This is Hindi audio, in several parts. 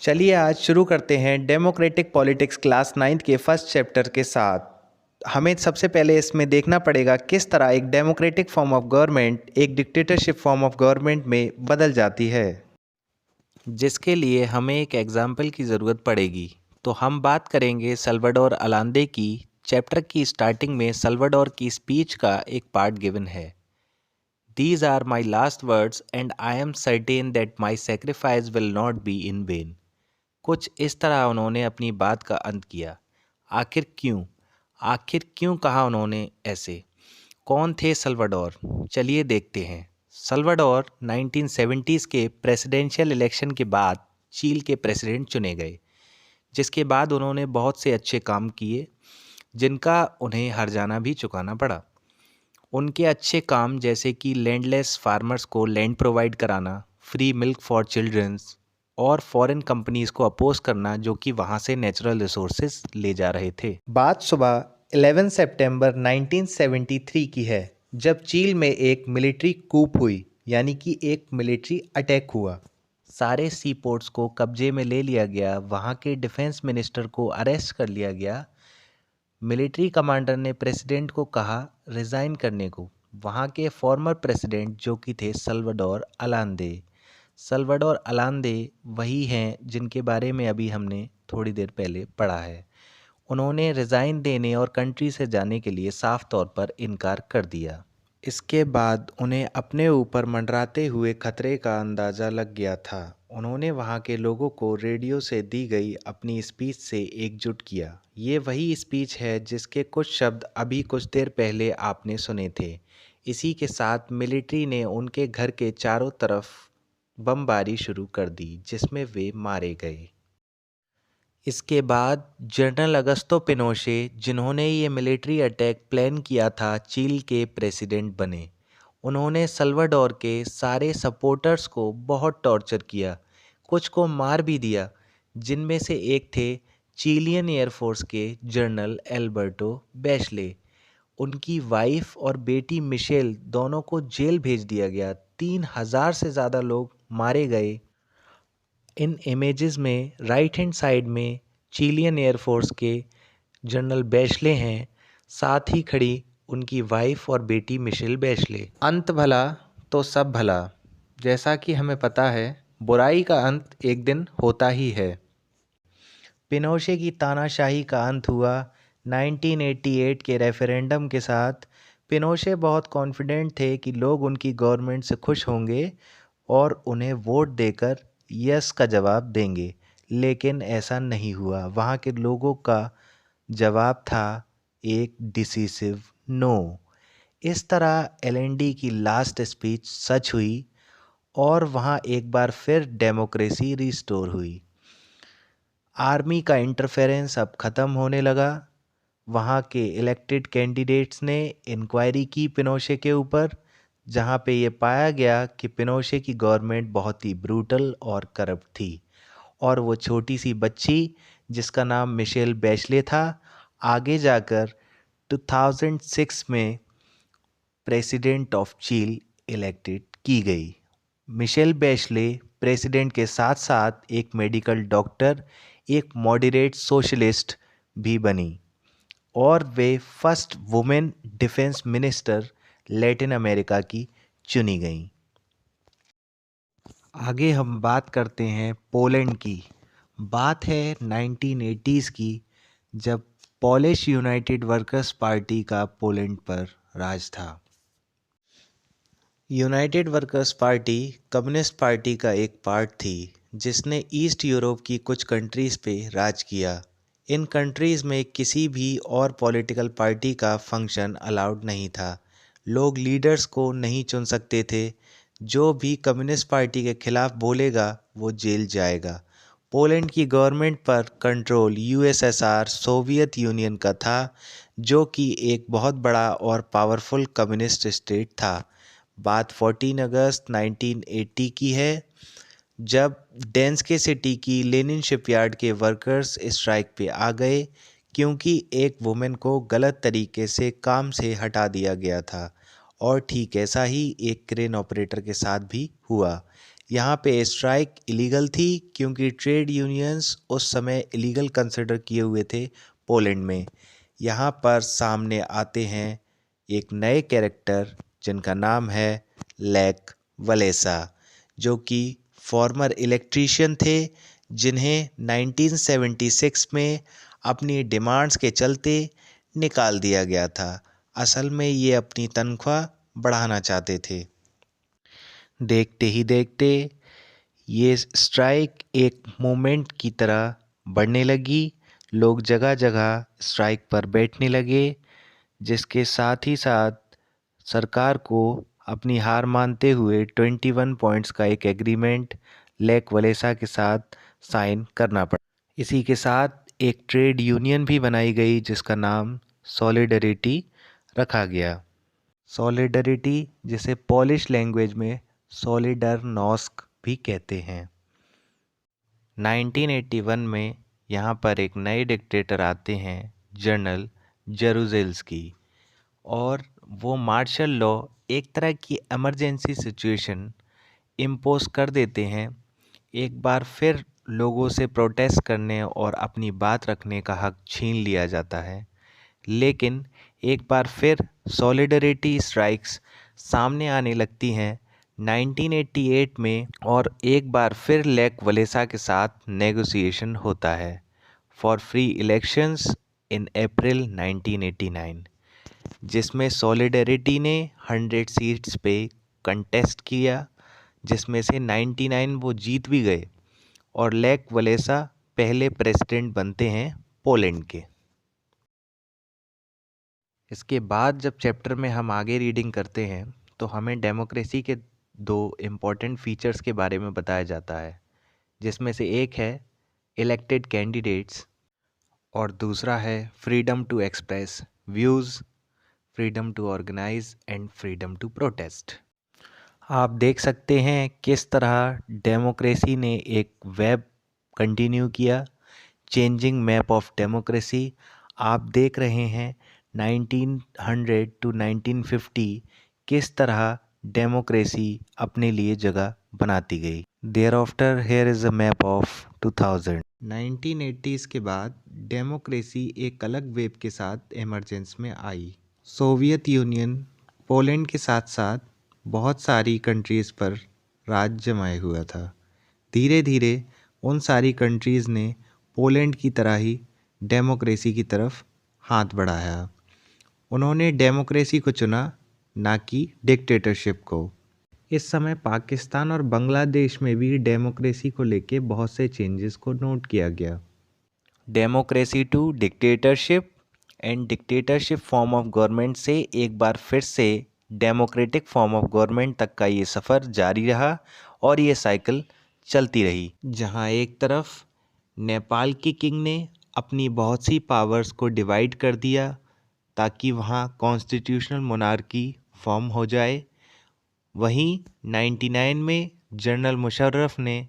चलिए आज शुरू करते हैं डेमोक्रेटिक पॉलिटिक्स क्लास 9th के फर्स्ट चैप्टर के साथ। हमें सबसे पहले इसमें देखना पड़ेगा किस तरह एक डेमोक्रेटिक फॉर्म ऑफ गवर्नमेंट एक डिक्टेटरशिप फॉर्म ऑफ गवर्नमेंट में बदल जाती है, जिसके लिए हमें एक एग्जाम्पल की ज़रूरत पड़ेगी। तो हम बात करेंगे सल्वाडोर अलांदे की। चैप्टर की स्टार्टिंग में सल्वाडोर की स्पीच का एक पार्ट गिवन है। These are my last words and I am certain that my sacrifice will not be in vain। कुछ इस तरह उन्होंने अपनी बात का अंत किया। आखिर क्यों कहा उन्होंने ऐसे? कौन थे सल्वाडोर? चलिए देखते हैं। सल्वाडोर 1970s के प्रेसिडेंशियल इलेक्शन के बाद चील के प्रेसिडेंट चुने गए, जिसके बाद उन्होंने बहुत से अच्छे काम किए जिनका उन्हें हर्जाना भी चुकाना पड़ा। उनके अच्छे काम जैसे कि लैंडलेस फार्मर्स को लैंड प्रोवाइड कराना, फ्री मिल्क फॉर चिल्ड्रंस और फॉरेन कंपनीज को अपोज करना जो कि वहाँ से नेचुरल रिसोर्सेज ले जा रहे थे। बात सुबह 11 सितंबर 1973 की है, जब चील में एक मिलिट्री कूप हुई, यानी कि एक मिलिट्री अटैक हुआ। सारे सी पोर्ट्स को कब्जे में ले लिया गया, वहाँ के डिफेंस मिनिस्टर को अरेस्ट कर लिया गया। मिलिट्री कमांडर ने प्रेसिडेंट को कहा रिज़ाइन करने को। वहाँ के फॉर्मर प्रेसिडेंट जो कि थे सल्वाडोर अलांदे वही हैं जिनके बारे में अभी हमने थोड़ी देर पहले पढ़ा है। उन्होंने रिज़ाइन देने और कंट्री से जाने के लिए साफ तौर पर इनकार कर दिया। इसके बाद उन्हें अपने ऊपर मंडराते हुए खतरे का अंदाज़ा लग गया था। उन्होंने वहाँ के लोगों को रेडियो से दी गई अपनी स्पीच से एकजुट किया। ये वही स्पीच है जिसके कुछ शब्द अभी कुछ देर पहले आपने सुने थे। इसी के साथ मिलिट्री ने उनके घर के चारों तरफ बमबारी शुरू कर दी, जिसमें वे मारे गए। इसके बाद जनरल अगस्तो पिनोशे, जिन्होंने ये मिलिट्री अटैक प्लान किया था, चील के प्रेसिडेंट बने। उन्होंने सल्वाडोर के सारे सपोर्टर्स को बहुत टॉर्चर किया, कुछ को मार भी दिया, जिनमें से एक थे चिलियन एयरफोर्स के जनरल एल्बर्टो बैशले। उनकी वाइफ और बेटी मिशेल दोनों को जेल भेज दिया गया। 3000 से ज़्यादा लोग मारे गए। इन इमेजेस में राइट हैंड साइड में चिलियन एयरफोर्स के जनरल बैशले हैं, साथ ही खड़ी उनकी वाइफ और बेटी मिशेल बैशले। अंत भला तो सब भला, जैसा कि हमें पता है बुराई का अंत एक दिन होता ही है। पिनोशे की तानाशाही का अंत हुआ 1988 के रेफरेंडम के साथ। पिनोशे बहुत कॉन्फिडेंट थे कि लोग उनकी गवर्नमेंट से खुश होंगे और उन्हें वोट देकर यस का जवाब देंगे, लेकिन ऐसा नहीं हुआ। वहाँ के लोगों का जवाब था एक डिसिसिव नो। इस तरह एलएनडी की लास्ट स्पीच सच हुई और वहाँ एक बार फिर डेमोक्रेसी रिस्टोर हुई। आर्मी का इंटरफेरेंस अब ख़त्म होने लगा। वहाँ के इलेक्टेड कैंडिडेट्स ने इंक्वायरी की पिनोशे के ऊपर, जहाँ पे ये पाया गया कि पिनोशे की गवर्नमेंट बहुत ही ब्रूटल और करप्ट थी, और वो छोटी सी बच्ची जिसका नाम मिशेल बैशले था, आगे जाकर 2006 में प्रेसिडेंट ऑफ चील इलेक्टेड की गई। मिशेल बैशले प्रेसिडेंट के साथ साथ एक मेडिकल डॉक्टर, एक मॉडरेट सोशलिस्ट भी बनी, और वे first women defence minister Latin America की चुनी गईं। आगे हम बात करते हैं पोलैंड की। बात है 1980s की, जब पोलिश यूनाइटेड वर्कर्स पार्टी का पोलैंड पर राज था। United workers party communist party का एक पार्ट थी, जिसने ईस्ट यूरोप की कुछ कंट्रीज़ पे राज किया। इन कंट्रीज़ में किसी भी और पॉलिटिकल पार्टी का फंक्शन अलाउड नहीं था। लोग लीडर्स को नहीं चुन सकते थे। जो भी कम्युनिस्ट पार्टी के खिलाफ बोलेगा वो जेल जाएगा। पोलैंड की गवर्नमेंट पर कंट्रोल यूएसएसआर सोवियत यूनियन का था, जो कि एक बहुत बड़ा और पावरफुल कम्युनिस्ट स्टेट था। बात 14 अगस्त 1980 की है, जब डेन्स्के सिटी की लेनिन शिपयार्ड के वर्कर्स स्ट्राइक पे आ गए, क्योंकि एक वुमेन को गलत तरीके से काम से हटा दिया गया था। और ठीक ऐसा ही एक क्रेन ऑपरेटर के साथ भी हुआ। यहाँ पे स्ट्राइक इलीगल थी क्योंकि ट्रेड यूनियंस उस समय इलीगल कंसिडर किए हुए थे पोलैंड में। यहाँ पर सामने आते हैं एक नए कैरेक्टर जिनका नाम है लेक वलेसा, जो कि फॉर्मर इलेक्ट्रीशियन थे, जिन्हें 1976 में अपनी डिमांड्स के चलते निकाल दिया गया था। असल में ये अपनी तनख्वाह बढ़ाना चाहते थे। देखते ही देखते ये स्ट्राइक एक मूवमेंट की तरह बढ़ने लगी। लोग जगह जगह स्ट्राइक पर बैठने लगे, जिसके साथ ही साथ सरकार को अपनी हार मानते हुए 21 पॉइंट्स का एक एग्रीमेंट लेक वलेसा के साथ साइन करना पड़ा। इसी के साथ एक ट्रेड यूनियन भी बनाई गई जिसका नाम सॉलिडरिटी रखा गया। सॉलिडरिटी, जिसे पोलिश लैंग्वेज में सॉलिडरनॉस्क भी कहते हैं। 1981 में यहाँ पर एक नए डिक्टेटर आते हैं, जनरल जरूजेल्स्की, और वो मार्शल लॉ, एक तरह की इमरजेंसी सिचुएशन इम्पोज कर देते हैं। एक बार फिर लोगों से प्रोटेस्ट करने और अपनी बात रखने का हक छीन लिया जाता है। लेकिन एक बार फिर सॉलिडरिटी स्ट्राइक्स सामने आने लगती हैं 1988 में, और एक बार फिर लेक वलेसा के साथ नेगोशिएशन होता है फॉर फ्री इलेक्शंस इन अप्रैल 1989, जिसमें सॉलिडरिटी ने 100 सीट्स पे कंटेस्ट किया, जिसमें से 99 वो जीत भी गए, और लेक वलेसा पहले प्रेसिडेंट बनते हैं पोलैंड के। इसके बाद जब चैप्टर में हम आगे रीडिंग करते हैं तो हमें डेमोक्रेसी के दो इम्पॉर्टेंट फीचर्स के बारे में बताया जाता है, जिसमें से एक है इलेक्टेड कैंडिडेट्स और दूसरा है freedom to express views, freedom to organise and freedom to protest. आप देख सकते हैं किस तरह डेमोक्रेसी ने एक वेब कंटिन्यू किया, चेंजिंग मैप ऑफ डेमोक्रेसी। आप देख रहे हैं 1900 टू 1950 किस तरह डेमोक्रेसी अपने लिए जगह बनाती गई। There after here is a map of 2000। 1980s के बाद डेमोक्रेसी एक अलग वेब के साथ इमरजेंस में आई। सोवियत यूनियन पोलैंड के साथ साथ बहुत सारी कंट्रीज़ पर राज जमाए हुआ था। धीरे धीरे उन सारी कंट्रीज़ ने पोलैंड की तरह ही डेमोक्रेसी की तरफ हाथ बढ़ाया। उन्होंने डेमोक्रेसी को चुना, ना कि डिक्टेटरशिप को। इस समय पाकिस्तान और बांग्लादेश में भी डेमोक्रेसी को लेके बहुत से चेंजेस को नोट किया गया। Democracy to dictatorship and dictatorship form of government से एक बार फिर से डेमोक्रेटिक फॉर्म ऑफ गवर्नमेंट तक का ये सफ़र जारी रहा और ये साइकिल चलती रही, जहाँ एक तरफ नेपाल के किंग ने अपनी बहुत सी पावर्स को डिवाइड कर दिया ताकि वहाँ कॉन्स्टिट्यूशनल मोनार्की फॉर्म हो जाए। वहीं 99 में जनरल मुशर्रफ ने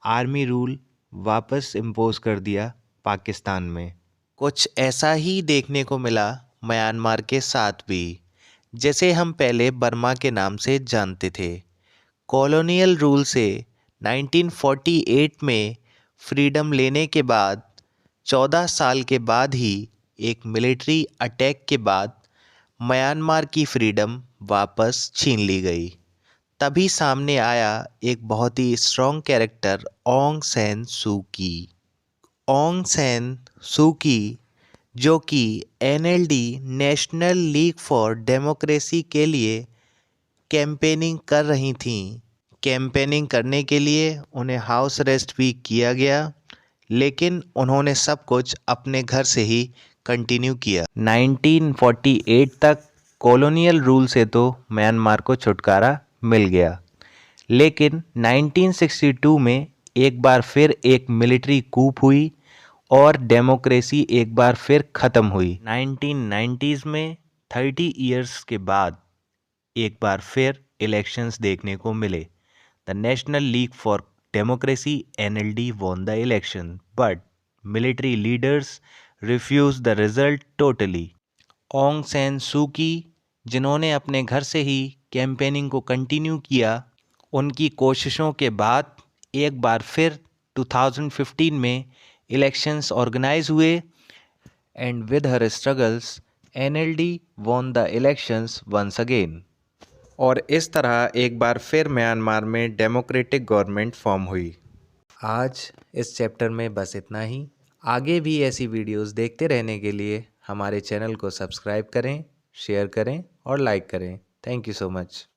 आर्मी रूल वापस इम्पोज कर दिया पाकिस्तान में। कुछ ऐसा ही देखने को मिला म्यांमार के साथ भी, जैसे हम पहले बर्मा के नाम से जानते थे। कॉलोनियल रूल से 1948 में फ्रीडम लेने के बाद 14 साल के बाद ही एक मिलिट्री अटैक के बाद म्यांमार की फ्रीडम वापस छीन ली गई। तभी सामने आया एक बहुत ही strong character Aung San Suu की। ऑंग सैन सू की, जो कि NLD national league for democracy के लिए कैंपेनिंग कर रही थीं। कैंपेनिंग करने के लिए उन्हें हाउस अरेस्ट भी किया गया, लेकिन उन्होंने सब कुछ अपने घर से ही कंटिन्यू किया। 1948 तक कॉलोनियल रूल से तो म्यांमार को छुटकारा मिल गया, लेकिन 1962 में एक बार फिर एक मिलिट्री कूप हुई और डेमोक्रेसी एक बार फिर ख़त्म हुई। 1990s में 30 इयर्स के बाद एक बार फिर इलेक्शंस देखने को मिले। The national league for democracy NLD won the election, but military leaders refused the result totally. Aung San Suu Kyi, जिन्होंने अपने घर से ही कैंपेनिंग को कंटिन्यू किया, उनकी कोशिशों के बाद एक बार फिर 2015 में इलेक्शंस ऑर्गेनाइज हुए and with her struggles NLD won the elections once again. और इस तरह एक बार फिर म्यांमार में डेमोक्रेटिक गवर्नमेंट फॉर्म हुई। आज इस चैप्टर में बस इतना ही। आगे भी ऐसी वीडियोस देखते रहने के लिए हमारे चैनल को सब्सक्राइब करें, शेयर करें और लाइक करें। Thank you so much.